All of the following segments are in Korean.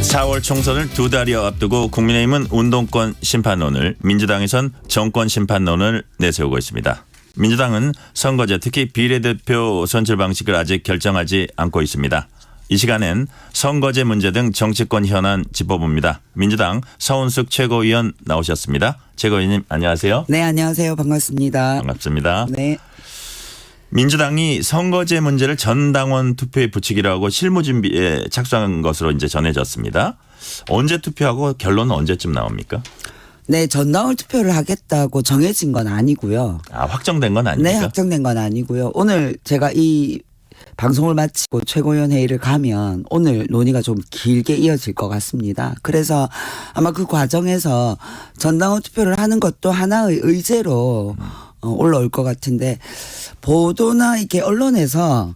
4월 총선을 두 달여 앞두고 국민의힘은 운동권 심판론을, 민주당에선 정권 심판론을 내세우고 있습니다. 민주당은 선거제, 특히 비례대표 선출 방식을 아직 결정하지 않고 있습니다. 이 시간엔 선거제 문제 등 정치권 현안 짚어봅니다. 민주당 서은숙 최고위원 나오셨습니다. 최고위원님 안녕하세요. 네, 안녕하세요. 반갑습니다. 반갑습니다. 네. 민주당이 선거제 문제를 전 당원 투표에 붙이기로 하고 실무 준비에 착수한 것으로 이제 전해졌습니다. 언제 투표하고 결론은 언제쯤 나옵니까? 네, 전당원 투표를 하겠다고 정해진 건 아니고요. 아, 확정된 건 아닙니까? 네, 확정된 건 아니고요. 오늘 제가 이 방송을 마치고 최고위원 회의를 가면 오늘 논의가 좀 길게 이어질 것 같습니다. 그래서 아마 그 과정에서 전당원 투표를 하는 것도 하나의 의제로 올라올 것 같은데, 보도나 이렇게 언론에서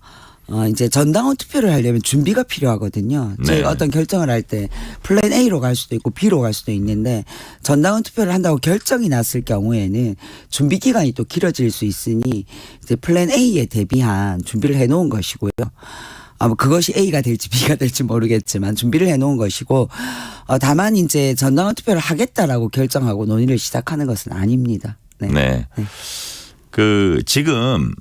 이제 전당원 투표를 하려면 준비가 필요하거든요. 네. 저희가 어떤 결정을 할 때 플랜 A로 갈 수도 있고 B로 갈 수도 있는데, 전당원 투표를 한다고 결정이 났을 경우에는 준비 기간이 또 길어질 수 있으니 이제 플랜 A에 대비한 준비를 해놓은 것이고요. 아마 그것이 A가 될지 B가 될지 모르겠지만 준비를 해놓은 것이고, 다만 이제 전당원 투표를 하겠다라고 결정하고 논의를 시작하는 것은 아닙니다. 네. 네. 네. 지금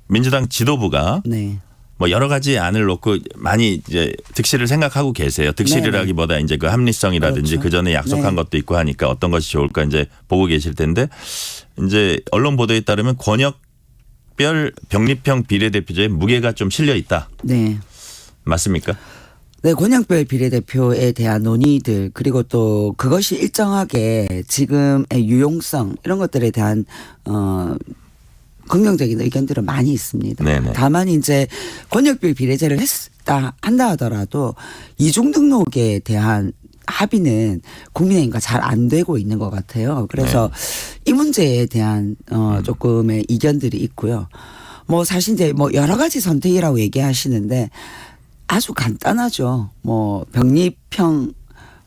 민주당 지도부가 네. 뭐 여러 가지 안을 놓고 많이 이제 득실을 생각하고 계세요. 득실이라기보다 이제 그 합리성이라든지 그렇죠. 그 전에 약속한 네. 것도 있고 하니까 어떤 것이 좋을까 이제 보고 계실 텐데, 이제 언론 보도에 따르면 권역별 병립형 비례대표제에 무게가 좀 실려 있다. 네. 맞습니까? 네, 권역별 비례대표에 대한 논의들, 그리고 또 그것이 일정하게 지금의 유용성 이런 것들에 대한 긍정적인 의견들은 많이 있습니다. 네네. 다만 이제 권역별 비례제를 한다 하더라도 이중 등록에 대한 합의는 국민의힘과 잘 안 되고 있는 것 같아요. 그래서 이 문제에 대한 조금의 이견들이 있고요. 뭐 사실 이제 뭐 여러 가지 선택이라고 얘기하시는데 아주 간단하죠. 뭐 병립형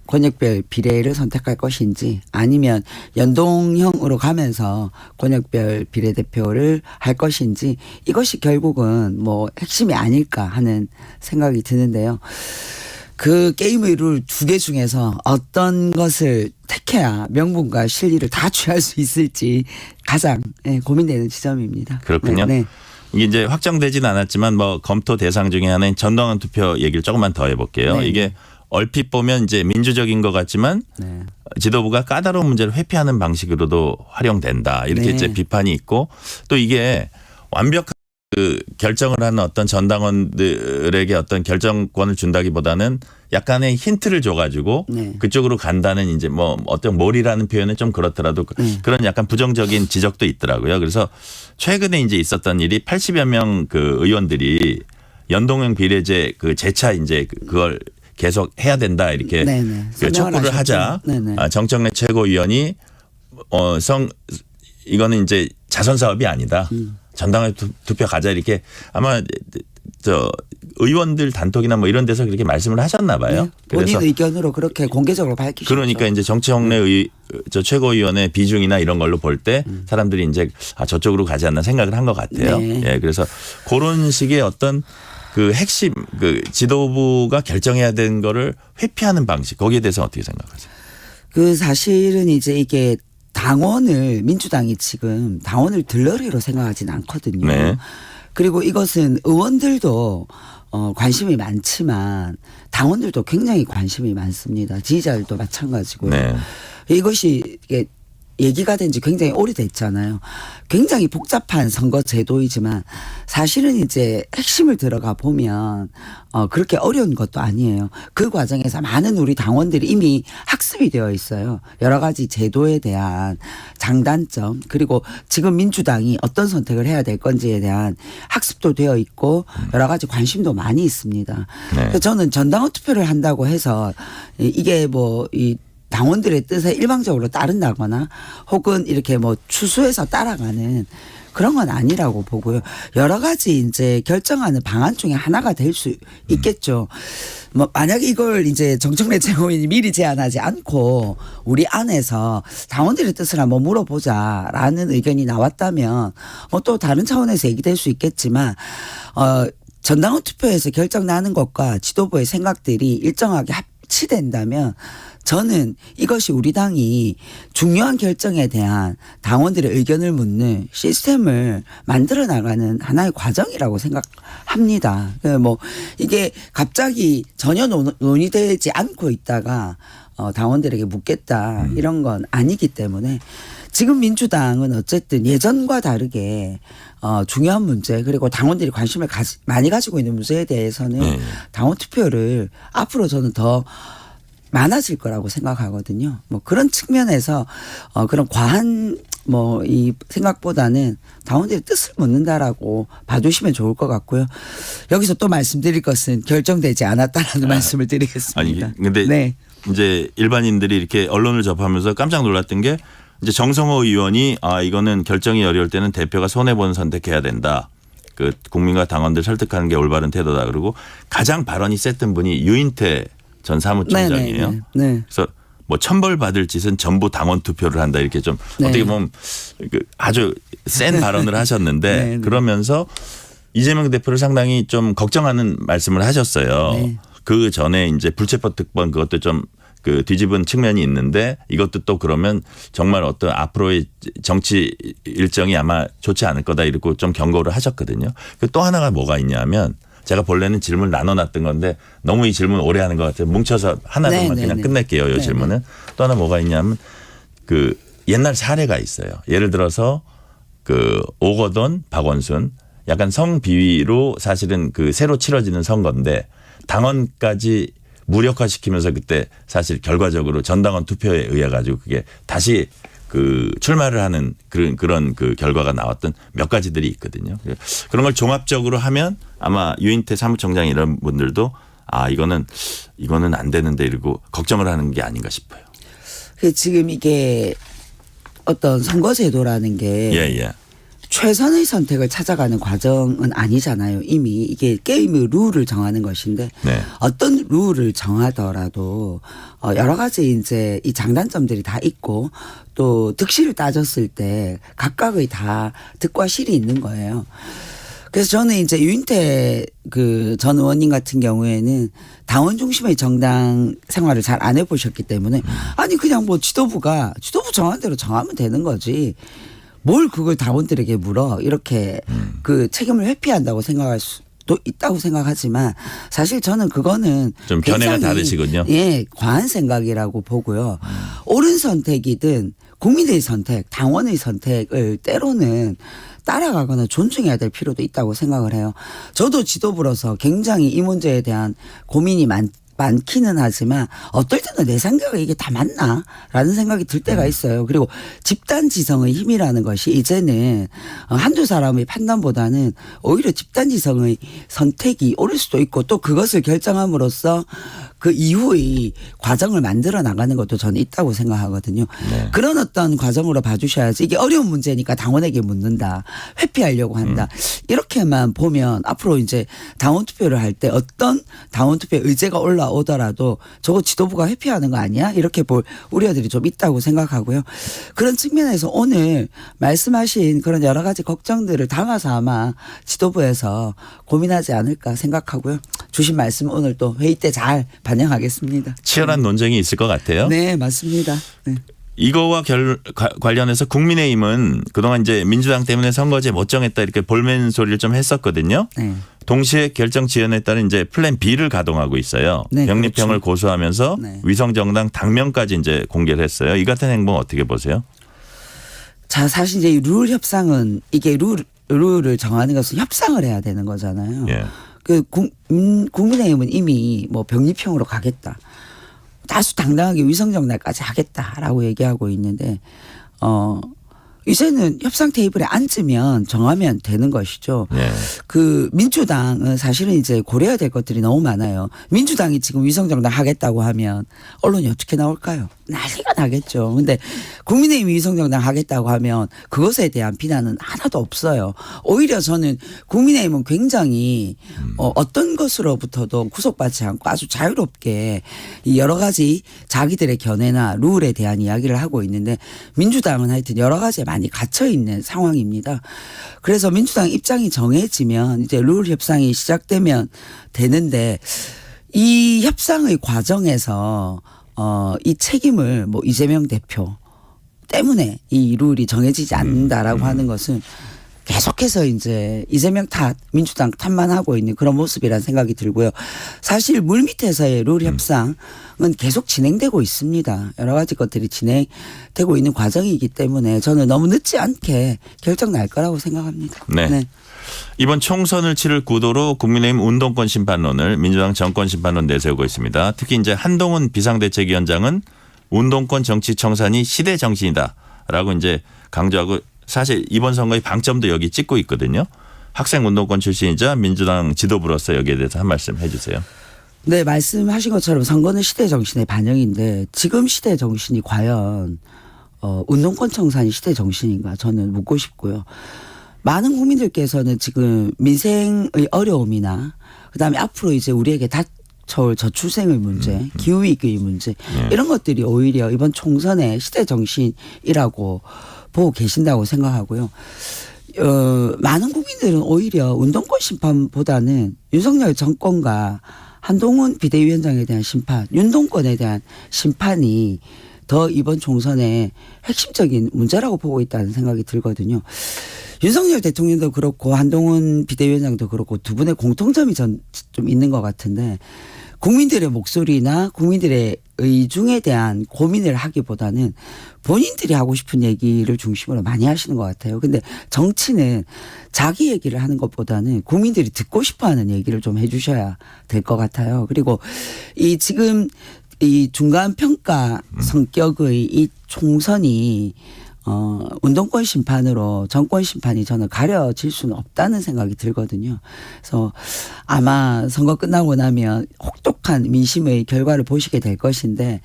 권역별 비례를 선택할 것인지, 아니면 연동형으로 가면서 권역별 비례대표를 할 것인지, 이것이 결국은 뭐 핵심이 아닐까 하는 생각이 드는데요. 그 게임의 룰 두 개 중에서 어떤 것을 택해야 명분과 실리를 다 취할 수 있을지 가장 고민되는 지점입니다. 그렇군요. 네. 이게 이제 확정되진 않았지만 뭐 검토 대상 중에 하나인 전당원 투표 얘기를 조금만 더 해볼게요. 네. 이게 얼핏 보면 이제 민주적인 것 같지만 네. 지도부가 까다로운 문제를 회피하는 방식으로도 활용된다, 이렇게 네. 이제 비판이 있고, 또 이게 완벽한 결정을 하는 어떤 전당원들에게 어떤 결정권을 준다기보다는 약간의 힌트를 줘가지고 네. 그쪽으로 간다는, 이제 뭐 어떤 몰이라는 표현은 좀 그렇더라도 그런 약간 부정적인 지적도 있더라고요. 그래서 최근에 이제 있었던 일이 80여 명 그 의원들이 연동형 비례제 그 재차 이제 그걸 계속 해야 된다, 이렇게 네네. 촉구를 하자. 네네. 정청래 최고위원이 이거는 이제 자선 사업이 아니다. 전당원 투표 가자, 이렇게 아마 의원들 단톡이나 뭐 이런 데서 그렇게 말씀을 하셨나 봐요. 네. 본인 의견으로 그렇게 공개적으로 밝히셨죠. 그러니까 이제 정청래 최고위원의 비중이나 이런 걸로 볼 때 사람들이 이제 저쪽으로 가지 않나 생각을 한 것 같아요. 네. 예, 그래서 그런 식의 어떤 그 핵심, 그 지도부가 결정해야 되는 거를 회피하는 방식, 거기에 대해서 어떻게 생각하세요? 그 사실은 이제 이게 민주당이 지금 당원을 들러리로 생각하진 않거든요. 네. 그리고 이것은 의원들도 관심이 많지만 당원들도 굉장히 관심이 많습니다. 지지자들도 마찬가지고요. 네. 이것이 이게 얘기가 된 지 굉장히 오래됐잖아요. 굉장히 복잡한 선거 제도이지만 사실은 이제 핵심을 들어가 보면 그렇게 어려운 것도 아니에요. 그 과정에서 많은 우리 당원들이 이미 학습이 되어 있어요. 여러 가지 제도에 대한 장단점, 그리고 지금 민주당이 어떤 선택을 해야 될 건지에 대한 학습도 되어 있고 여러 가지 관심도 많이 있습니다. 네. 그래서 저는 전당원 투표를 한다고 해서 이게 뭐 당원들의 뜻에 일방적으로 따른다거나 혹은 이렇게 뭐 추수해서 따라가는 그런 건 아니라고 보고요. 여러 가지 이제 결정하는 방안 중에 하나가 될 수 있겠죠. 뭐 만약에 이걸 이제 정청래 최고위원이 미리 제안하지 않고 우리 안에서 당원들의 뜻을 한번 물어보자라는 의견이 나왔다면 또 다른 차원에서 얘기될 수 있겠지만 전당원 투표에서 결정 나는 것과 지도부의 생각들이 일정하게 합치된다면 저는 이것이 우리 당이 중요한 결정에 대한 당원들의 의견을 묻는 시스템을 만들어 나가는 하나의 과정이라고 생각합니다. 뭐 이게 갑자기 전혀 논의되지 않고 있다가 당원들에게 묻겠다 이런 건 아니기 때문에 지금 민주당은 어쨌든 예전과 다르게 중요한 문제 그리고 당원들이 관심을 많이 가지고 있는 문제에 대해서는 당원 투표를 앞으로 저는 더 많아질 거라고 생각하거든요. 뭐 그런 측면에서 그런 과한 뭐 이 생각보다는 당원들의 뜻을 묻는다라고 봐주시면 좋을 것 같고요. 여기서 또 말씀드릴 것은 결정되지 않았다라는 말씀을 드리겠습니다. 아니 근데 네. 이제 일반인들이 이렇게 언론을 접하면서 깜짝 놀랐던 게 이제 정성호 의원이 이거는 결정이 어려울 때는 대표가 손해보는 선택해야 된다. 그 국민과 당원들 설득하는 게 올바른 태도다. 그리고 가장 발언이 셌던 분이 유인태 전 사무총장이에요. 네. 그래서 뭐 천벌 받을 짓은 전부 당원 투표를 한다 이렇게 좀 네. 어떻게 보면 아주 센 발언을 하셨는데 네. 그러면서 이재명 대표를 상당히 좀 걱정하는 말씀을 하셨어요. 네. 그 전에 이제 불체포 특권 그것도 좀 그 뒤집은 측면이 있는데 이것도 또 그러면 정말 어떤 앞으로의 정치 일정이 아마 좋지 않을 거다 이러고 좀 경고를 하셨거든요. 그 또 하나가 뭐가 있냐면 제가 본래는 질문을 나눠놨던 건데 너무 이 질문 오래 하는 것 같아요. 뭉쳐서 하나로만 그냥 끝낼게요. 이 질문은. 또 하나 뭐가 있냐면 그 옛날 사례가 있어요. 예를 들어서 그 오거돈, 박원순 약간 성비위로 사실은 그 새로 치러지는 선거인데 당원까지 무력화시키면서 그때 사실 결과적으로 전당원 투표에 의해 가지고 그게 다시 그 출마를 하는 그런 그 결과가 나왔던 몇 가지들이 있거든요. 그런 걸 종합적으로 하면 아마 유인태 사무총장 이런 분들도 이거는 안 되는데 이러고 걱정을 하는 게 아닌가 싶어요. 지금 이게 어떤 선거제도라는 게 최선의 선택을 찾아가는 과정은 아니잖아요. 이미 이게 게임의 룰을 정하는 것인데 어떤 룰을 정하더라도 여러 가지 이제 이 장단점들이 다 있고 또 득실을 따졌을 때 각각의 다 득과 실이 있는 거예요. 그래서 저는 이제 유인태 그 전 의원님 같은 경우에는 당원 중심의 정당 생활을 잘 안 해보셨기 때문에 아니 그냥 뭐 지도부 정한 대로 정하면 되는 거지. 뭘 그걸 당원들에게 물어 이렇게 그 책임을 회피한다고 생각할 수도 있다고 생각하지만 사실 저는 그거는 좀 견해가 다르시군요. 예, 과한 생각이라고 보고요. 옳은 선택이든 국민의 선택, 당원의 선택을 때로는 따라가거나 존중해야 될 필요도 있다고 생각을 해요. 저도 지도부로서 굉장히 이 문제에 대한 고민이 많기는 하지만 어떨 때는 내 생각에 이게 다 맞나라는 생각이 들 때가 있어요. 그리고 집단 지성의 힘이라는 것이 이제는 한두 사람의 판단보다는 오히려 집단 지성의 선택이 옳을 수도 있고 또 그것을 결정함으로써 그 이후의 과정을 만들어 나가는 것도 저는 있다고 생각하거든요. 그런 어떤 과정으로 봐주셔야지 이게 어려운 문제니까 당원에게 묻는다. 회피하려고 한다. 이렇게만 보면 앞으로 이제 당원 투표를 할 때 어떤 당원 투표 의제가 올라오더라도 저거 지도부가 회피하는 거 아니야? 이렇게 볼 우려들이 좀 있다고 생각하고요. 그런 측면에서 오늘 말씀하신 그런 여러 가지 걱정들을 담아서 아마 지도부에서 고민하지 않을까 생각하고요. 주신 말씀 오늘 또 회의 때 잘 반영하겠습니다. 치열한 논쟁이 있을 것 같아요. 네, 맞습니다. 네. 이거와 관련해서 국민의힘은 그동안 이제 민주당 때문에 선거제 못 정했다 이렇게 볼멘 소리를 좀 했었거든요. 네. 동시에 결정 지연에 따른 이제 플랜 B를 가동하고 있어요. 네, 병립형을 그렇죠. 고수하면서 위성정당 당명까지 이제 공개를 했어요. 이 같은 행동 어떻게 보세요? 자, 사실 이제 룰 협상은 이게 룰을 정하는 것은 협상을 해야 되는 거잖아요. 국민의힘은 이미 뭐 병립형으로 가겠다. 다수당당하게 위성정당까지 하겠다라고 얘기하고 있는데 이제는 협상 테이블에 앉으면 정하면 되는 것이죠. 그 민주당은 사실은 이제 고려해야 될 것들이 너무 많아요. 민주당이 지금 위성정당 하겠다고 하면 언론이 어떻게 나올까요? 난리가 나겠죠. 근데 국민의힘이 위성정당 하겠다고 하면 그것에 대한 비난은 하나도 없어요. 오히려 저는 국민의힘은 굉장히 어떤 것으로부터도 구속받지 않고 아주 자유롭게 이 여러 가지 자기들의 견해나 룰에 대한 이야기를 하고 있는데 민주당은 하여튼 여러 가지에 많이 갇혀 있는 상황입니다. 그래서 민주당 입장이 정해지면 이제 룰 협상이 시작되면 되는데 이 협상의 과정에서 이 책임을 뭐 이재명 대표 때문에 이 룰이 정해지지 않는다라고 하는 것은 계속해서 이제 이재명 탓, 민주당 탓만 하고 있는 그런 모습이라는 생각이 들고요. 사실 물밑에서의 룰 협상은 계속 진행되고 있습니다. 여러 가지 것들이 진행되고 있는 과정이기 때문에 저는 너무 늦지 않게 결정 날 거라고 생각합니다. 네. 이번 총선을 치를 구도로 국민의힘 운동권 심판론을 민주당 정권 심판론 내세우고 있습니다. 특히 이제 한동훈 비상대책위원장은 운동권 정치 청산이 시대 정신이다라고 이제 강조하고 사실 이번 선거의 방점도 여기 찍고 있거든요. 학생 운동권 출신이자 민주당 지도부로서 여기에 대해서 한 말씀 해 주세요. 네, 말씀하신 것처럼 선거는 시대 정신의 반영인데 지금 시대 정신이 과연 운동권 청산이 시대 정신인가 저는 묻고 싶고요. 많은 국민들께서는 지금 민생의 어려움이나 그다음에 앞으로 이제 우리에게 닥쳐올 저출생의 문제, 기후위기의 문제 이런 것들이 오히려 이번 총선의 시대 정신이라고 보고 계신다고 생각하고요. 많은 국민들은 오히려 운동권 심판보다는 윤석열 정권과 한동훈 비대위원장에 대한 심판, 윤동권에 대한 심판이 더 이번 총선의 핵심적인 문제라고 보고 있다는 생각이 들거든요. 윤석열 대통령도 그렇고 한동훈 비대위원장도 그렇고 두 분의 공통점이 좀 있는 것 같은데 국민들의 목소리나 국민들의 의중에 대한 고민을 하기보다는 본인들이 하고 싶은 얘기를 중심으로 많이 하시는 것 같아요. 근데 정치는 자기 얘기를 하는 것보다는 국민들이 듣고 싶어하는 얘기를 좀 해주셔야 될 것 같아요. 그리고 이 지금 이 중간 평가 성격의 이 총선이 운동권 심판으로 정권 심판이 저는 가려질 수는 없다는 생각이 들거든요. 그래서 아마 선거 끝나고 나면 혹독한 민심의 결과를 보시게 될 것인데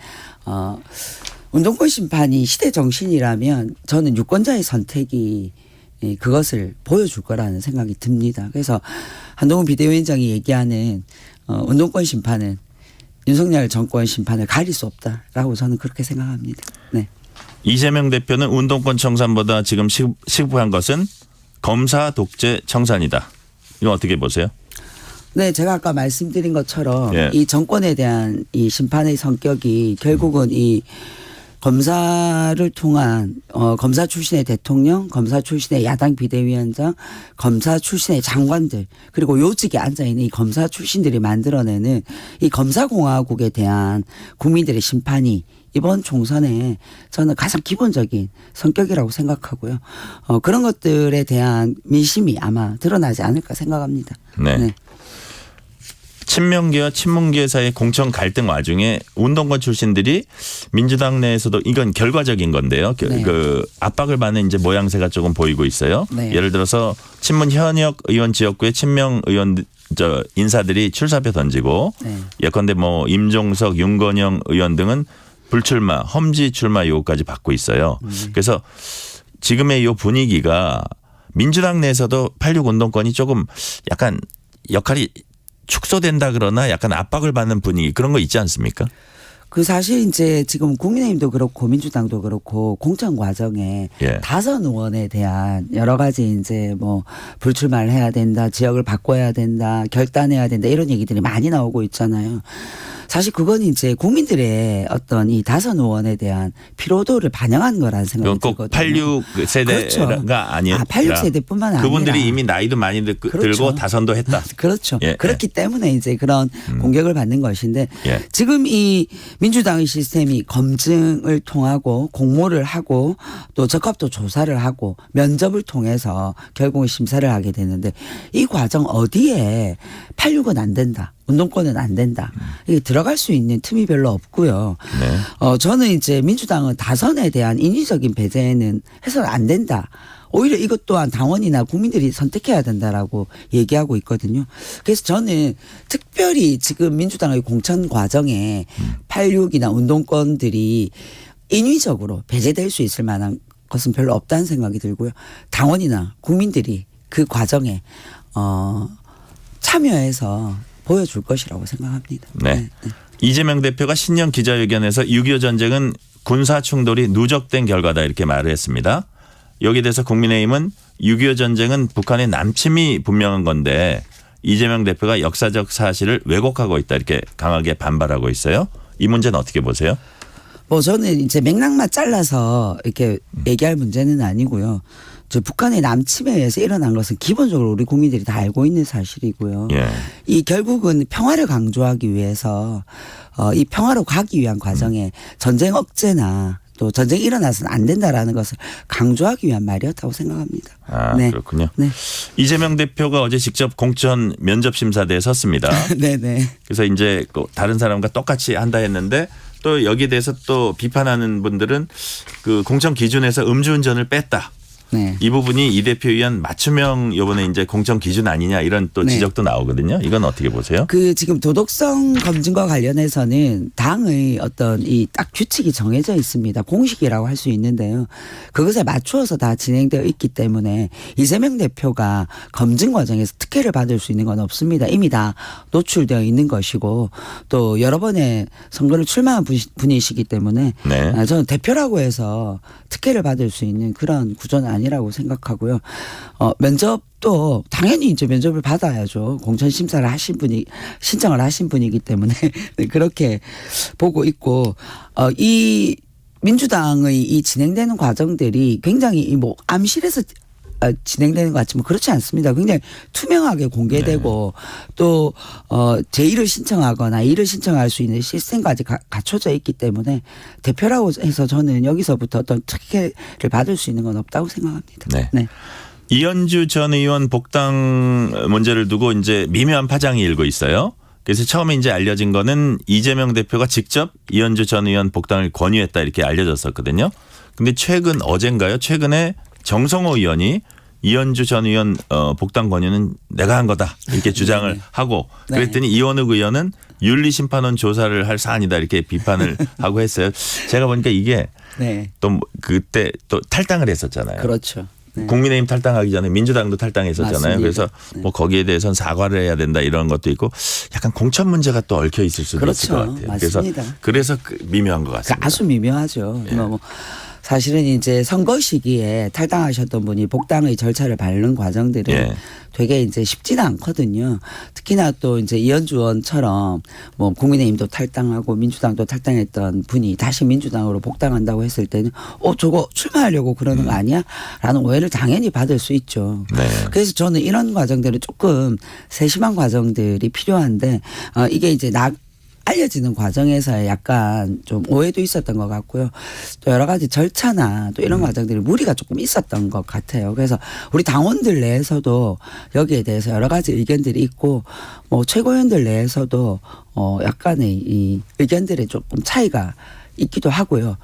운동권 심판이 시대 정신이라면 저는 유권자의 선택이 그것을 보여줄 거라는 생각이 듭니다. 그래서 한동훈 비대위원장이 얘기하는 운동권 심판은 윤석열 정권 심판을 가릴 수 없다라고 저는 그렇게 생각합니다. 네. 이재명 대표는 운동권 청산보다 지금 시급한 것은 검사 독재 청산이다. 이거 어떻게 보세요? 네, 제가 아까 말씀드린 것처럼 예. 이 정권에 대한 이 심판의 성격이 결국은 이 검사를 통한 검사 출신의 대통령, 검사 출신의 야당 비대위원장, 검사 출신의 장관들 그리고 요직에 앉아있는 이 검사 출신들이 만들어내는 이 검사공화국에 대한 국민들의 심판이 이번 총선에 저는 가장 기본적인 성격이라고 생각하고요. 그런 것들에 대한 민심이 아마 드러나지 않을까 생각합니다. 네. 친명계와 친문계 사이의 공천 갈등 와중에 운동권 출신들이 민주당 내에서도 이건 결과적인 건데요. 네. 그 압박을 받는 이제 모양새가 조금 보이고 있어요. 네. 예를 들어서 친문 현역 의원 지역구의 친명 의원 인사들이 출사표 던지고 네. 예컨대 뭐 임종석, 윤건영 의원 등은 불출마, 험지 출마 요구까지 받고 있어요. 그래서 지금의 이 분위기가 민주당 내에서도 86 운동권이 조금 약간 역할이 축소된다 그러나 약간 압박을 받는 분위기 그런 거 있지 않습니까? 그 사실 이제 지금 국민의힘도 그렇고 민주당도 그렇고 공천 과정에 예. 다선 의원에 대한 여러 가지 이제 뭐 불출마를 해야 된다, 지역을 바꿔야 된다, 결단해야 된다 이런 얘기들이 많이 나오고 있잖아요. 사실 그건 이제 국민들의 어떤 이 다선 의원에 대한 피로도를 반영한 거라는 생각이 꼭 들거든요. 86 세대가 그렇죠. 아니라 86 세대뿐만 아니라 그분들이 이미 나이도 많이 들고 그렇죠. 다선도 했다. 그렇죠. 예, 그렇기 때문에 이제 그런 공격을 받는 것인데 예. 지금 이 민주당의 시스템이 검증을 통하고 공모를 하고 또 적합도 조사를 하고 면접을 통해서 결국은 심사를 하게 되는데 이 과정 어디에 86은 안 된다. 운동권은 안 된다. 이게 들어갈 수 있는 틈이 별로 없고요. 네. 저는 이제 민주당은 다선에 대한 인위적인 배제는 해서는 안 된다. 오히려 이것 또한 당원이나 국민들이 선택해야 된다라고 얘기하고 있거든요. 그래서 저는 특별히 지금 민주당의 공천 과정에 86이나 운동권들이 인위적으로 배제될 수 있을 만한 것은 별로 없다는 생각이 들고요. 당원이나 국민들이 그 과정에 참여해서 보여줄 것이라고 생각합니다. 네. 이재명 대표가 신년 기자회견에서 6.25 전쟁은 군사 충돌이 누적된 결과다 이렇게 말을 했습니다. 여기에 대해서 국민의힘은 6.25 전쟁은 북한의 남침이 분명한 건데 이재명 대표가 역사적 사실을 왜곡하고 있다 이렇게 강하게 반발하고 있어요. 이 문제는 어떻게 보세요? 뭐 저는 이제 맥락만 잘라서 이렇게 얘기할 문제는 아니고요. 저 북한의 남침해에서 일어난 것은 기본적으로 우리 국민들이 다 알고 있는 사실이고요. 예. 이 결국은 평화를 강조하기 위해서 이 평화로 가기 위한 과정에 전쟁 억제나 또 전쟁이 일어나서는 안 된다라는 것을 강조하기 위한 말이었다고 생각합니다. 아, 네. 그렇군요. 네. 이재명 대표가 어제 직접 공천 면접 심사대에 섰습니다. 네네. 그래서 이제 다른 사람과 똑같이 한다 했는데 또 여기에 대해서 또 비판하는 분들은 그 공천 기준에서 음주운전을 뺐다. 네. 이 부분이 이 대표 위한 맞춤형 요번에 이제 공천 기준 아니냐 이런 또 네. 지적도 나오거든요. 이건 어떻게 보세요? 그 지금 도덕성 검증과 관련해서는 당의 어떤 이 딱 규칙이 정해져 있습니다. 공식이라고 할 수 있는데요. 그것에 맞추어서 다 진행되어 있기 때문에 이재명 대표가 검증 과정에서 특혜를 받을 수 있는 건 없습니다. 이미 다 노출되어 있는 것이고 또 여러 번의 선거를 출마한 분이시기 때문에 네. 저는 대표라고 해서 특혜를 받을 수 있는 그런 구조는 아니라고 생각하고요. 면접도 당연히 이제 면접을 받아야죠. 공천 심사를 하신 분이 신청을 하신 분이기 때문에 네, 그렇게 보고 있고 이 민주당의 이 진행되는 과정들이 굉장히 뭐 암실에서 진행되는 것 같지만 그렇지 않습니다. 굉장히 투명하게 공개되고 또 제1을 신청하거나 2를 신청할 수 있는 시스템까지 갖춰져 있기 때문에 대표라고 해서 저는 여기서부터 어떤 특혜를 받을 수 있는 건 없다고 생각합니다. 네. 네. 이현주 전 의원 복당 문제를 두고 이제 미묘한 파장이 일고 있어요. 그래서 처음에 이제 알려진 거는 이재명 대표가 직접 이현주 전 의원 복당을 권유했다 이렇게 알려졌었거든요. 근데 어젠가요? 최근에 정성호 의원이 이현주 전 의원 복당 권유는 내가 한 거다 이렇게 주장을 네. 하고 네. 그랬더니 이원욱 의원은 윤리심판원 조사를 할 사안이다 이렇게 비판을 하고 했어요. 제가 보니까 이게 네. 또 그때 또 탈당을 했었잖아요. 그렇죠. 네. 국민의힘 탈당하기 전에 민주당도 탈당했었잖아요. 맞습니다. 그래서 네. 뭐 거기에 대해서는 사과를 해야 된다 이런 것도 있고 약간 공천 문제가 또 얽혀 있을 수도 그렇죠. 있을 것 같아요. 맞습니다. 그래서 미묘한 것 같습니다. 아주 미묘하죠. 예. 뭐 사실은 이제 선거 시기에 탈당하셨던 분이 복당의 절차를 밟는 과정들은 예. 되게 이제 쉽지는 않거든요. 특히나 또 이제 이현주 의원처럼 뭐 국민의힘도 탈당하고 민주당도 탈당했던 분이 다시 민주당으로 복당한다고 했을 때는 저거 출마하려고 그러는 거 아니야? 라는 오해를 당연히 받을 수 있죠. 네. 그래서 저는 이런 과정들은 조금 세심한 과정들이 필요한데 이게 이제 알려지는 과정에서 약간 좀 오해도 있었던 것 같고요. 또 여러 가지 절차나 또 이런 과정들이 무리가 조금 있었던 것 같아요. 그래서 우리 당원들 내에서도 여기에 대해서 여러 가지 의견들이 있고 뭐 최고위원들 내에서도 약간의 이 의견들의 조금 차이가 있기도 하고요.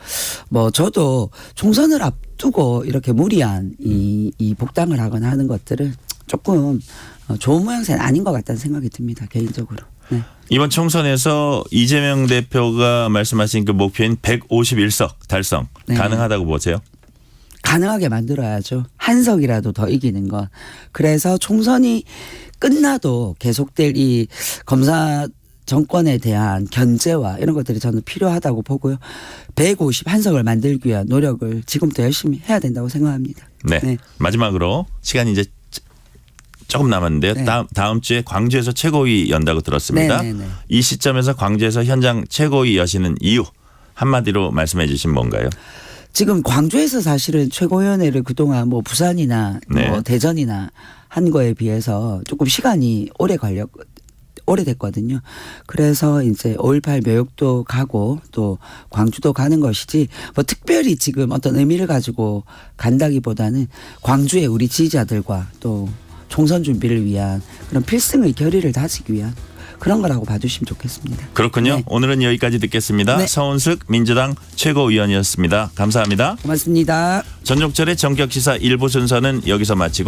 뭐 저도 총선을 앞두고 이렇게 무리한 이 복당을 하거나 하는 것들은 조금 좋은 모양새는 아닌 것 같다는 생각이 듭니다. 개인적으로. 네. 이번 총선에서 이재명 대표가 말씀하신 그 목표인 151석 달성 네. 가능하다고 보세요? 가능하게 만들어야죠. 한 석이라도 더 이기는 것. 그래서 총선이 끝나도 계속될 이 검사 정권에 대한 견제와 이런 것들이 저는 필요하다고 보고요. 151석을 만들기 위한 노력을 지금부터 열심히 해야 된다고 생각합니다. 네. 네. 마지막으로 시간이 이제 조금 남았는데요. 네. 다음 주에 광주에서 최고위 연다고 들었습니다. 네, 네, 네. 이 시점에서 광주에서 현장 최고위 여시는 이유 한마디로 말씀해 주시면 뭔가요? 지금 광주에서 사실은 최고위원회를 그동안 뭐 부산이나 네. 뭐 대전이나 한 거에 비해서 조금 시간이 오래됐거든요. 그래서 이제 5.18 묘역도 가고 또 광주도 가는 것이지 뭐 특별히 지금 어떤 의미를 가지고 간다기보다는 광주의 우리 지지자들과 또 총선 준비를 위한 그런 필승의 결의를 다지기 위한 그런 거라고 봐주시면 좋겠습니다. 그렇군요. 네. 오늘은 여기까지 듣겠습니다. 네. 서은숙 민주당 최고위원이었습니다. 감사합니다. 고맙습니다. 전종철의 정격시사 1부 순서는 여기서 마치고